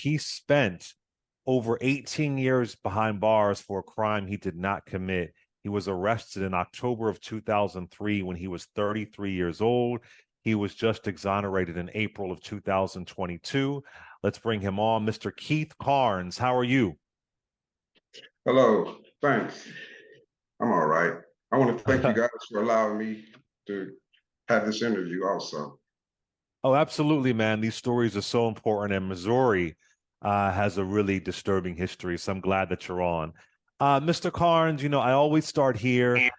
he spent over 18 years behind bars for a crime he did not commit. He was arrested in October of 2003 when he was 33 years old. He was just exonerated in April of 2022. Let's bring him on. Mr. Keith Carnes, how are you? Hello, thanks. I'm all right. I want to thank you guys for allowing me to have this interview also. Oh, absolutely, man. These stories are so important, and Missouri has a really disturbing history, so I'm glad that you're on. Mr. Carnes, I always start here.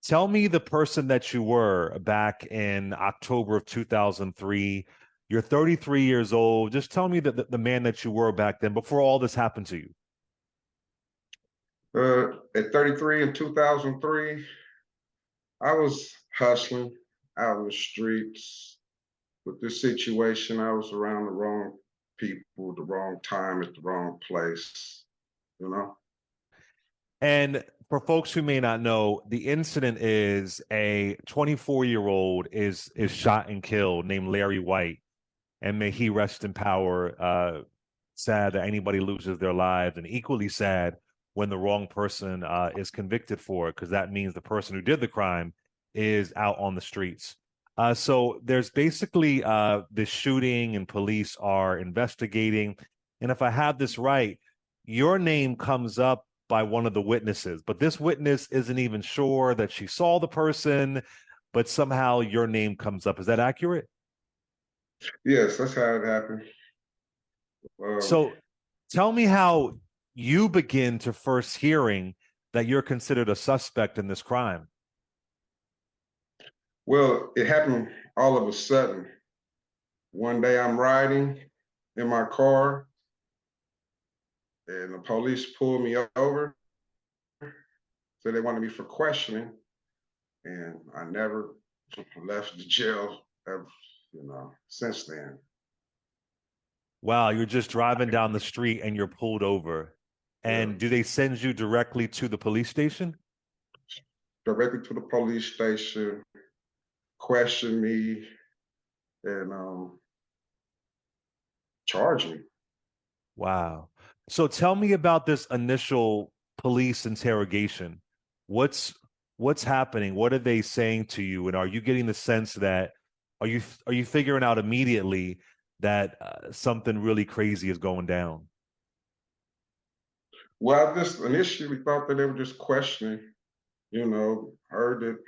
Tell me the person that you were back in October of 2003. You're 33 years old. Just tell me the man that you were back then before all this happened to you. At 33 in 2003, I was hustling out in the streets. With this situation, I was around the wrong people, the wrong time, at the wrong place, you know? And for folks who may not know, the incident is a 24-year-old is shot and killed named Larry White, and may he rest in power. Sad that anybody loses their lives, and equally sad when the wrong person is convicted for it, because that means the person who did the crime is out on the streets. So there's basically this shooting, and police are investigating. And if I have this right, your name comes up by one of the witnesses, but this witness isn't even sure that she saw the person, but somehow your name comes up. Is that accurate? Yes, that's how it happened. So tell me how you begin to first hearing that you're considered a suspect in this crime. Well, it happened all of a sudden. One day I'm riding in my car and the police pulled me over. So they wanted me for questioning, and I never left the jail ever, since then. Wow, you're just driving down the street and you're pulled over. And Yeah. do they send you directly to the police station? Directly to the police station, question me, and charge me. Wow. So tell me about this initial police interrogation. What's happening? What are they saying to you? And are you getting the sense that are you figuring out immediately that something really crazy is going down? Well, I just initially thought that they were just questioning, heard that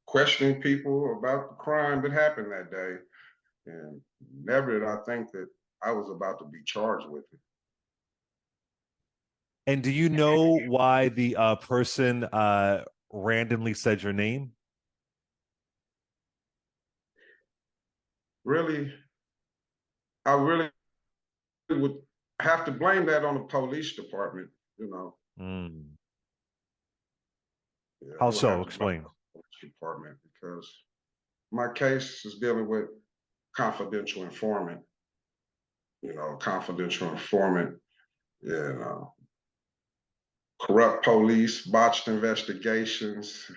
questioning people about the crime that happened that day. And never did I think that I was about to be charged with it. And do you know why the person randomly said your name? Really, I really would have to blame that on the police department, Mm. Yeah, I How would have so? to blame Explain. the police department because my case is dealing with confidential informant, confidential informant, and corrupt police, botched investigations.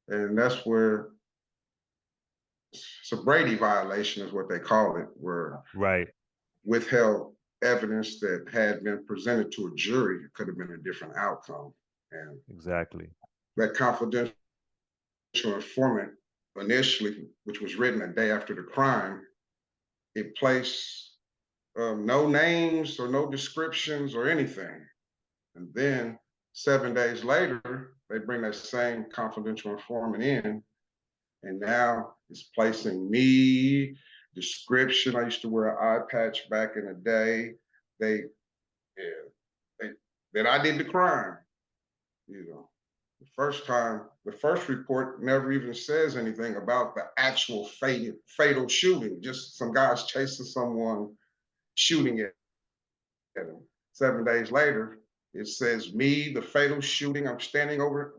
And that's where it's a Brady violation is what they call it, where Right. withheld evidence that had been presented to a jury could have been a different outcome. And Exactly. that confidential informant initially, which was written a day after the crime, it placed no names or no descriptions or anything. And then 7 days later, they bring that same confidential informant in, and now it's placing me, description. I used to wear an eye patch back in the day. They, yeah, that I did the crime. The first report never even says anything about the actual fatal shooting. Just some guys chasing someone, shooting at them. 7 days later, it says me, the fatal shooting. I'm standing over.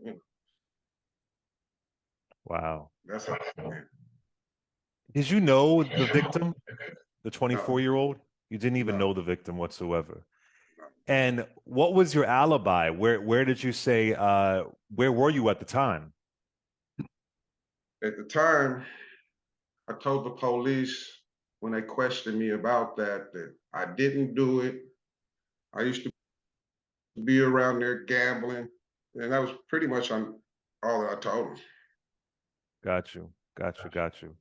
Wow. That's how it went. Did you know the victim, the No, 24-year-old? You didn't even no, know the victim whatsoever. no. And what was your alibi? Where did you say where were you at the time? At the time, I told the police when they questioned me about that I didn't do it. I used to be around there gambling, and that was pretty much on all that I told them. Got you. Got you. Got you.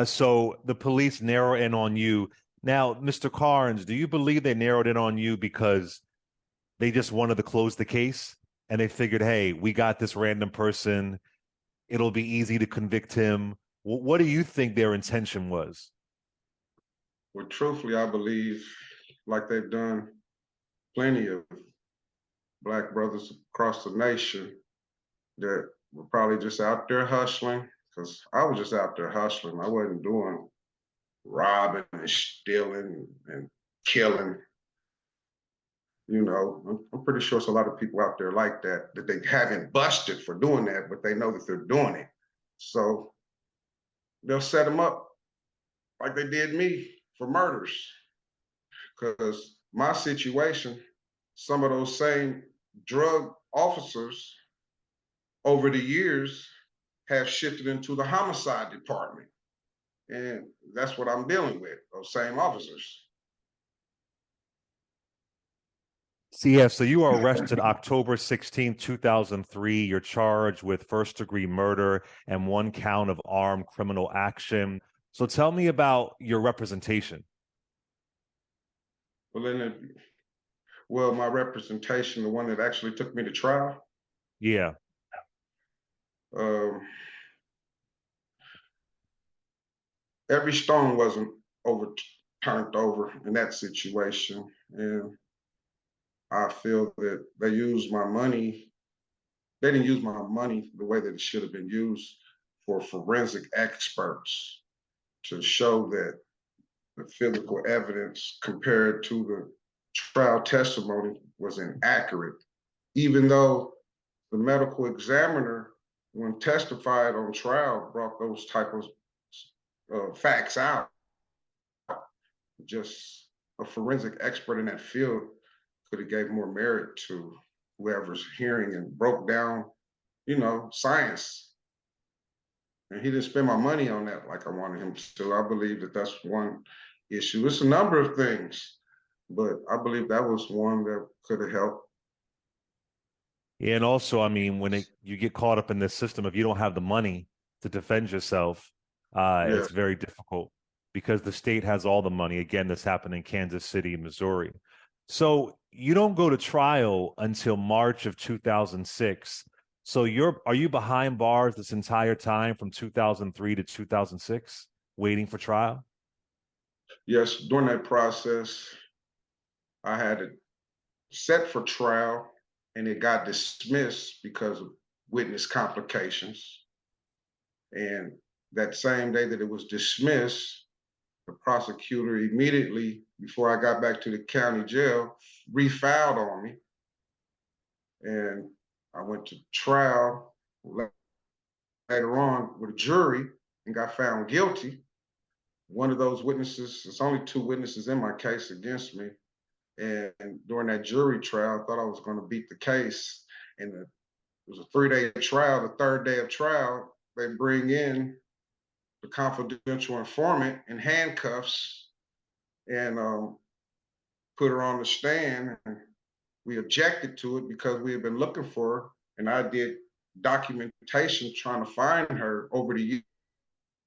So the police narrow in on you. Now, Mr. Carnes, do you believe they narrowed in on you because they just wanted to close the case and they figured, hey, we got this random person. It'll be easy to convict him. What do you think their intention was? Well, truthfully, I believe, like they've done plenty of Black brothers across the nation, that were probably just out there hustling, because I was just out there hustling. I wasn't doing robbing and stealing and killing. You know, I'm pretty sure it's a lot of people out there like that they haven't busted for doing that, but they know that they're doing it. So they'll set them up like they did me for murders. Because my situation, some of those same drug officers over the years have shifted into the homicide department. And that's what I'm dealing with, those same officers. So you were arrested October 2003. You're charged with first-degree murder and one count of armed criminal action. So tell me about your representation. Well, my representation, the one that actually took me to trial, Yeah. um, every stone wasn't turned over in that situation. And I feel that they used my money. They didn't use my money the way that it should have been used for forensic experts to show that the physical evidence compared to the trial testimony was inaccurate, even though the medical examiner, when testified on trial, brought those type of facts out. Just a forensic expert in that field could have gave more merit to whoever's hearing and broke down, science. And he didn't spend my money on that like I wanted him to. I believe that that's one issue. It's a number of things, but I believe that was one that could have helped. Yeah, and also, I mean, you get caught up in this system, if you don't have the money to defend yourself, Yeah. it's very difficult because the state has all the money. Again, this happened in Kansas City, Missouri. So you don't go to trial until March of 2006. So are you behind bars this entire time from 2003 to 2006, waiting for trial? Yes, during that process, I had it set for trial and it got dismissed because of witness complications. And that same day that it was dismissed, the prosecutor immediately, before I got back to the county jail, refiled on me. And I went to trial later on with a jury and got found guilty. One of those witnesses, there's only two witnesses in my case against me. And during that jury trial, I thought I was going to beat the case. And it was a 3-day trial. The third day of trial, they bring in the confidential informant in handcuffs and put her on the stand. And we objected to it because we had been looking for her. And I did documentation trying to find her over the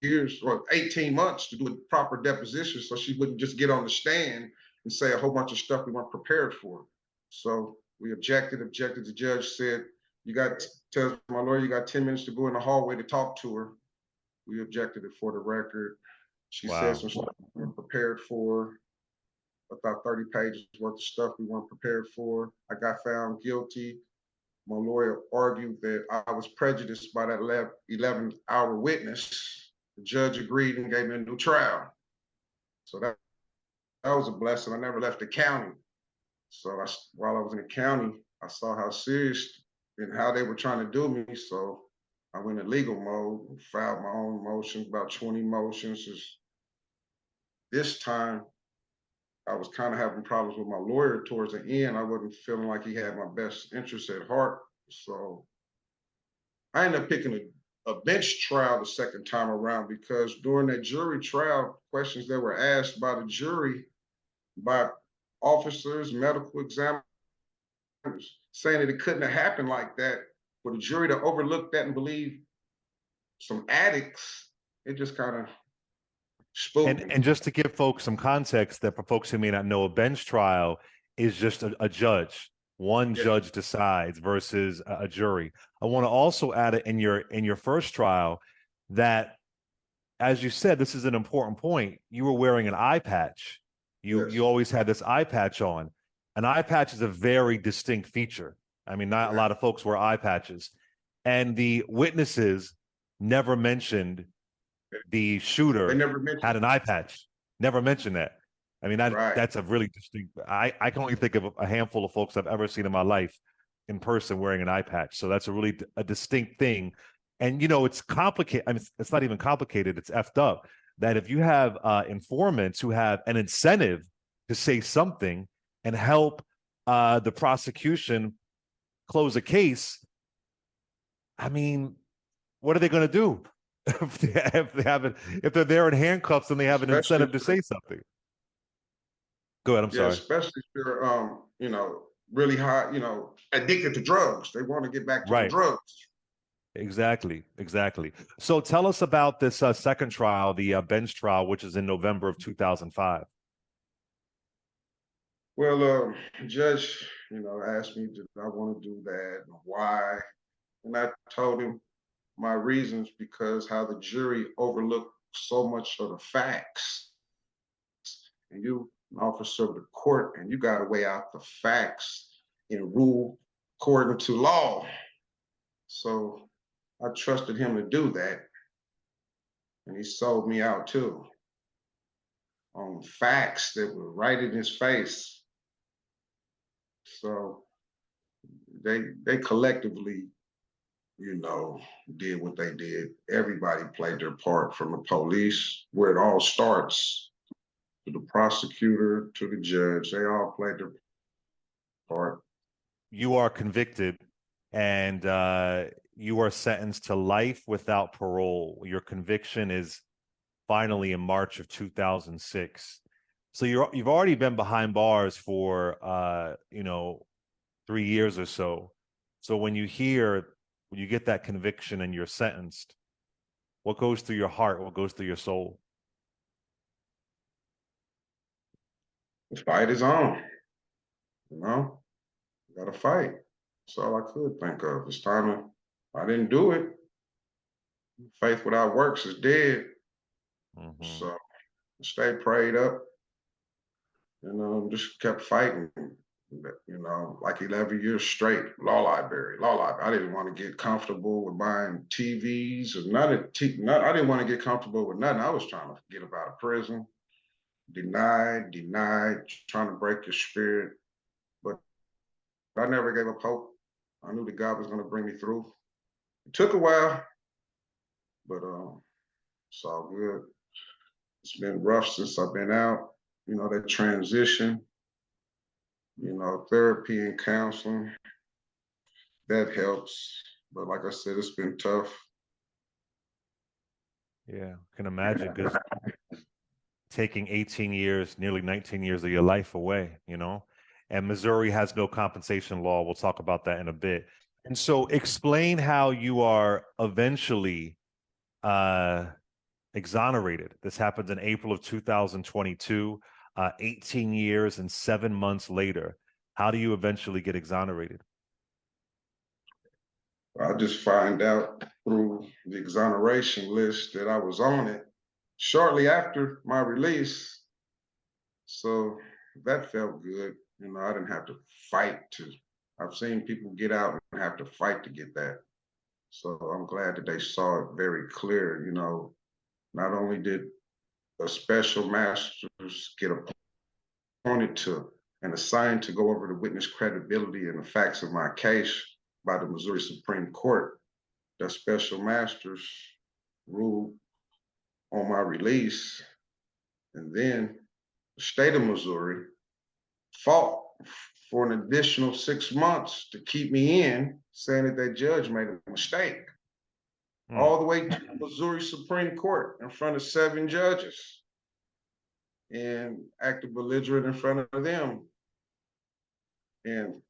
years, or 18 months, to do a proper deposition so she wouldn't just get on the stand and say a whole bunch of stuff we weren't prepared for. So we objected. The judge said, tells my lawyer, you got 10 minutes to go in the hallway to talk to her. We objected it for the record. She said Wow. some stuff we weren't prepared for, about 30 pages worth of stuff we weren't prepared for. I got found guilty. My lawyer argued that I was prejudiced by that 11th-hour witness. The judge agreed and gave me a new trial. So that was a blessing. I never left the county. So while I was in the county, I saw how serious and how they were trying to do me. So I went in legal mode and filed my own motions, about 20 motions. This time, I was kind of having problems with my lawyer towards the end. I wasn't feeling like he had my best interests at heart. So I ended up picking a bench trial the second time around, because during that jury trial, questions that were asked by the jury, by officers, medical examiners, saying that it couldn't have happened like that, for the jury to overlook that and believe some addicts, it just kind of spooked me. And just to give folks some context, that for folks who may not know, a bench trial is just a judge. One Yes, judge decides versus a jury. I want to also add it in your first trial that, as you said, this is an important point. You were wearing an eye patch. You yes, always had this eye patch on. An eye patch is a very distinct feature. I mean, not a right. lot of folks wear eye patches. And the witnesses never mentioned the They shooter never mentioned had an it. eye patch. Never mentioned that. I mean, Right. that's a really distinct. I can only think of a handful of folks I've ever seen in my life in person wearing an eye patch. So that's a really a distinct thing. And it's complicated. I mean, it's not even complicated. It's effed up that if you have informants who have an incentive to say something and help the prosecution close a case, I mean, what are they going to do? If they're there in handcuffs and they have an Especially incentive if to they're, say something. Go ahead. I'm yeah, sorry. especially if they're really high, addicted to drugs. They want to get back to the Right. drugs. Exactly. Exactly. So tell us about this second trial, the bench trial, which is in November of 2005. Well, judge, asked me, did I want to do that and why? And I told him my reasons, because how the jury overlooked so much of the facts. And you, an officer of the court, and you got to weigh out the facts and rule according to law. So I trusted him to do that. And he sold me out too on facts that were right in his face. So they collectively, did what they did. Everybody played their part, from the police, where it all starts, to the prosecutor, to the judge. They all played their part. You are convicted and you are sentenced to life without parole. Your conviction is finally in March of 2006. So you've already been behind bars for 3 years or so. So when you get that conviction and you're sentenced, what goes through your heart? What goes through your soul? The fight is on. You know, got to fight. That's all I could think of. It's time to. I didn't do it. Faith without works is dead. Mm-hmm. So stay prayed up. Just kept fighting. Like 11 years straight. Law library, law library. I didn't want to get comfortable with buying TVs or nothing. I didn't want to get comfortable with nothing. I was trying to get up out of prison. Denied, trying to break your spirit. But I never gave up hope. I knew that God was going to bring me through. It took a while, but it's all good. It's been rough since I've been out. That transition, therapy and counseling, that helps. But like I said, it's been tough. Yeah, can imagine, because taking 18 years, nearly 19 years of your life away, and Missouri has no compensation law. We'll talk about that in a bit. And so explain how you are eventually uh, exonerated. This happened in April of 2022, 18 years and 7 months later. How do you eventually get exonerated? I just find out through the exoneration list that I was on it shortly after my release. So that felt good. I didn't have to fight to. I've seen people get out and have to fight to get that. So I'm glad that they saw it very clear. Not only did a special masters get appointed to and assigned to go over the witness credibility and the facts of my case by the Missouri Supreme Court, that special masters ruled on my release, and then the state of Missouri fought for an additional 6 months to keep me in, saying that that judge made a mistake. all the way to the Missouri Supreme Court in front of 7 judges and acted belligerent in front of them. And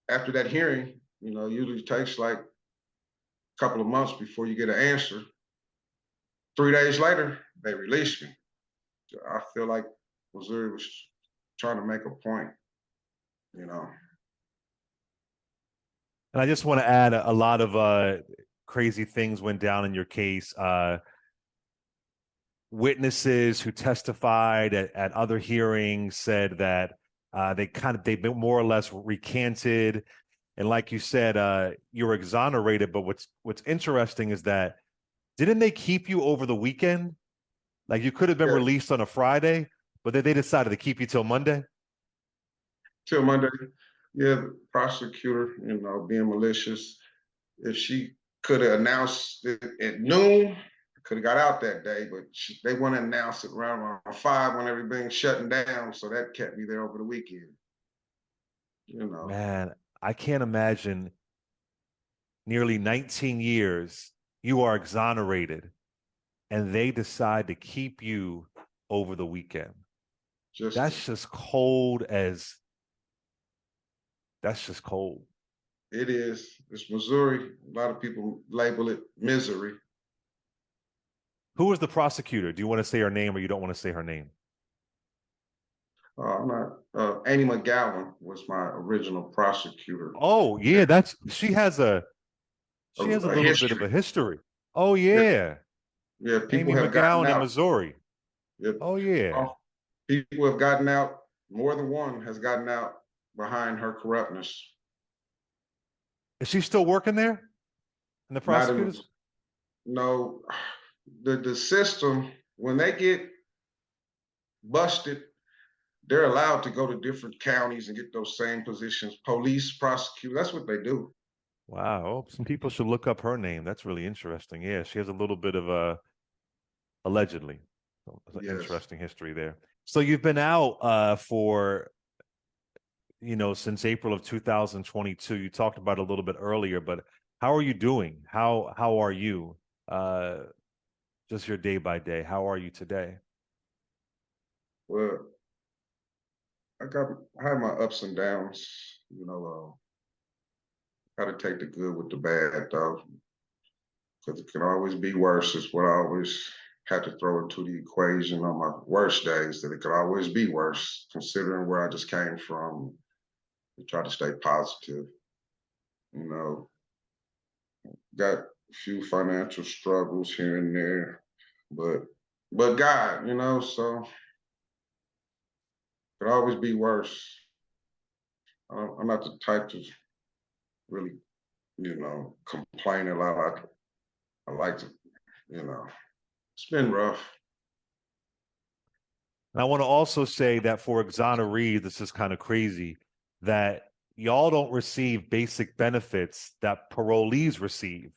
after that hearing, usually takes like a couple of months before you get an answer. 3 days later, they released me. I feel like Missouri was trying to make a point. And I just want to add a lot of crazy things went down in your case. Witnesses who testified at other hearings said that they've been more or less recanted. And like you said, you were exonerated. But what's interesting is that didn't they keep you over the weekend? Like you could have been released on a Friday, but then they decided to keep you till Monday. Till Monday. Yeah, the prosecutor, being malicious. If she could have announced it at noon, I could have got out that day, but they want to announce it around 5 when everything's shutting down. So that kept me there over the weekend. Man, I can't imagine nearly 19 years you are exonerated and they decide to keep you over the weekend. That's just cold. It is. It's Missouri. A lot of people label it misery. Who was the prosecutor? Do you want to say her name or you don't want to say her name? I'm not. Annie McGowan was my original prosecutor. Oh yeah, she has a little bit of a history. Oh yeah. Yeah, people Amy have gotten McGowan in out. Missouri. Yeah. Oh yeah. People have gotten out. More than one has gotten out behind her corruptness. Is she still working there? In the prosecutors? No, the system, when they get busted, they're allowed to go to different counties and get those same positions. Police, prosecutor, that's what they do. Wow. Some people should look up her name. That's really interesting. Yeah, she has a little bit of allegedly. An interesting history there. So you've been out for since April of 2022. You talked about it a little bit earlier, but how are you doing? How are you? Just your day by day. How are you today? Well, I had my ups and downs. Got to take the good with the bad, though, because it can always be worse. Is what I always had to throw into the equation on my worst days. That it could always be worse, considering where I just came from. I try to stay positive. Got a few financial struggles here and there, but God, so it could always be worse. I'm not the type to really, complain a lot. I like to, it's been rough. And I want to also say that for exonerees, this is kind of crazy that y'all don't receive basic benefits that parolees receive.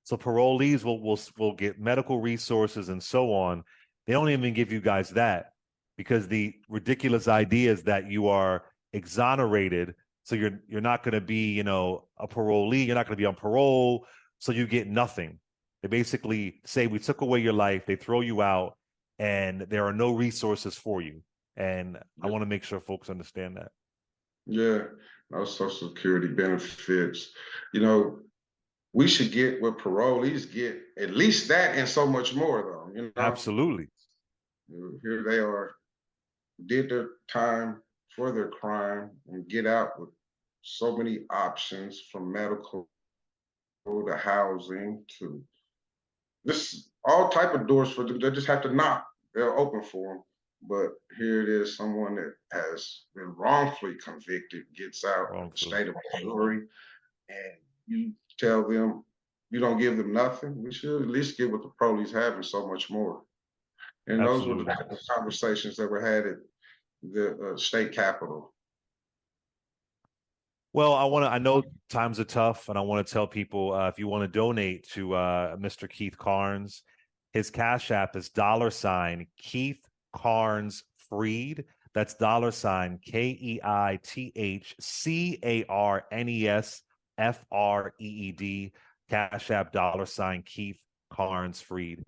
So parolees will get medical resources and so on. They don't even give you guys that because the ridiculous idea is that you are exonerated. So you're not going to be, a parolee. You're not going to be on parole. So you get nothing. They basically say, we took away your life. They throw you out and there are no resources for you. And I want to make sure folks understand that. Yeah, no Social Security benefits. We should get what parolees get, at least that and so much more, though. Absolutely. Here they are, did their time for their crime and get out with so many options from medical to housing to this all type of doors for them. They just have to knock. They're open for them. But here it is, someone that has been wrongfully convicted gets out of the state of Missouri, and you tell them you don't give them nothing. We should at least give what the police have and so much more. And Absolutely. those were the conversations that were had at the state capitol. Well, I know times are tough, and I want to tell people if you want to donate to Mr. Keith Carnes, his Cash App is $Keith Carnes Freed. That's $KeithCarnesFreed. Cash App $Keith Carnes Freed.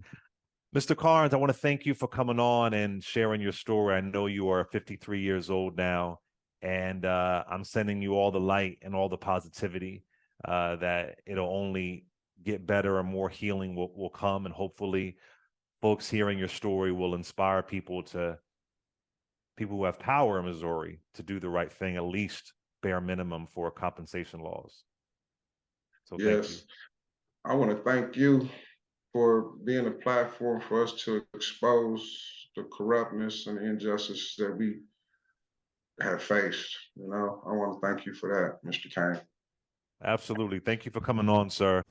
Mr. Carnes, I want to thank you for coming on and sharing your story. I know you are 53 years old now, and I'm sending you all the light and all the positivity that it'll only get better and more healing will come. And hopefully folks hearing your story will inspire people who have power in Missouri to do the right thing, at least bare minimum for compensation laws. So thank you. Yes, I want to thank you for being a platform for us to expose the corruptness and the injustice that we have faced. I want to thank you for that, Mr. Kane. Absolutely. Thank you for coming on, sir.